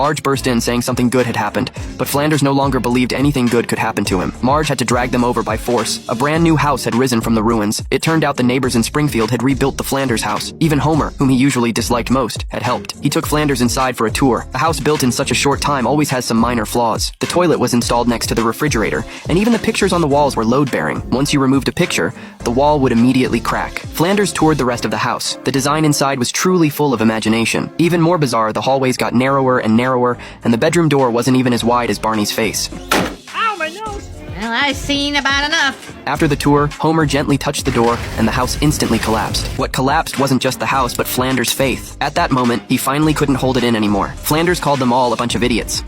Marge burst in saying something good had happened, but Flanders no longer believed anything good could happen to him. Marge had to drag them over by force. A brand new house had risen from the ruins. It turned out the neighbors in Springfield had rebuilt the Flanders house. Even Homer, whom he usually disliked most, had helped. He took Flanders inside for a tour. A house built in such a short time always has some minor flaws. The toilet was installed next to the refrigerator, and even the pictures on the walls were load-bearing. Once you removed a picture, the wall would immediately crack. Flanders toured the rest of the house. The design inside was truly full of imagination. Even more bizarre, the hallways got narrower and narrower, and the bedroom door wasn't even as wide as Barney's face. Ow, my nose! Well, I've seen about enough. After the tour, Homer gently touched the door, and the house instantly collapsed. What collapsed wasn't just the house, but Flanders' faith. At that moment, he finally couldn't hold it in anymore. Flanders called them all a bunch of idiots.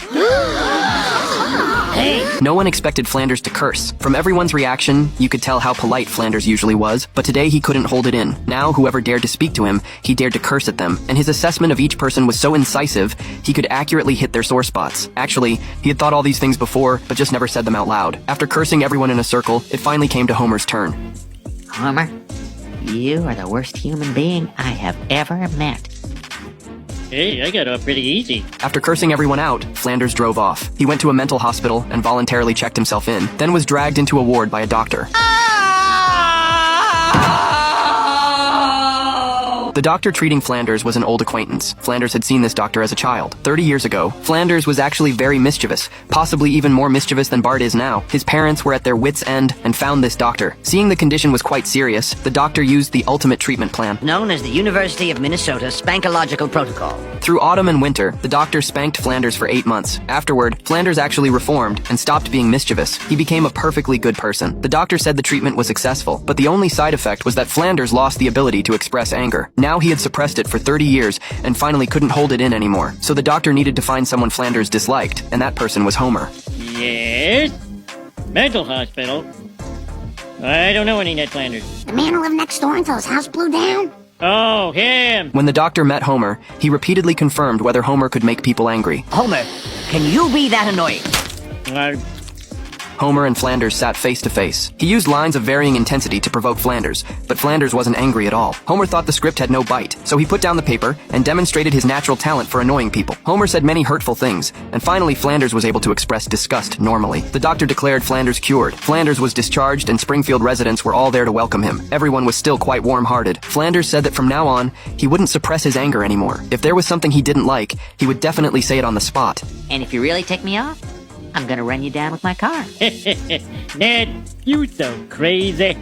Hey! No one expected Flanders to curse. From everyone's reaction, you could tell how polite Flanders usually was, but today he couldn't hold it in. Now, whoever dared to speak to him, he dared to curse at them, and his assessment of each person was so incisive, he could accurately hit their sore spots. Actually, he had thought all these things before, but just never said them out loud. After cursing everyone in a circle, it finally came to Homer's turn. Homer, you are the worst human being I have ever met. Hey, I got off pretty easy. After cursing everyone out, Flanders drove off. He went to a mental hospital and voluntarily checked himself in, then was dragged into a ward by a doctor. The doctor treating Flanders was an old acquaintance. Flanders had seen this doctor as a child. 30 years ago, Flanders was actually very mischievous, possibly even more mischievous than Bart is now. His parents were at their wits' end and found this doctor. Seeing the condition was quite serious, the doctor used the ultimate treatment plan. Known as the University of Minnesota Spankological Protocol. Through autumn and winter, the doctor spanked Flanders for 8 months. Afterward, Flanders actually reformed and stopped being mischievous. He became a perfectly good person. The doctor said the treatment was successful, but the only side effect was that Flanders lost the ability to express anger. Now he had suppressed it for 30 years and finally couldn't hold it in anymore. So the doctor needed to find someone Flanders disliked, and that person was Homer. Yes? Mental hospital? I don't know any Ned Flanders. The man who lived next door until his house blew down? Oh, him! When the doctor met Homer, he repeatedly confirmed whether Homer could make people angry. Homer, can you be that annoying? Homer and Flanders sat face to face. He used lines of varying intensity to provoke Flanders, but Flanders wasn't angry at all. Homer thought the script had no bite, so he put down the paper and demonstrated his natural talent for annoying people. Homer said many hurtful things, and finally Flanders was able to express disgust normally. The doctor declared Flanders cured. Flanders was discharged, and Springfield residents were all there to welcome him. Everyone was still quite warm-hearted. Flanders said that from now on, he wouldn't suppress his anger anymore. If there was something he didn't like, he would definitely say it on the spot. And if you really tick me off, I'm gonna run you down with my car. Ned, you so crazy.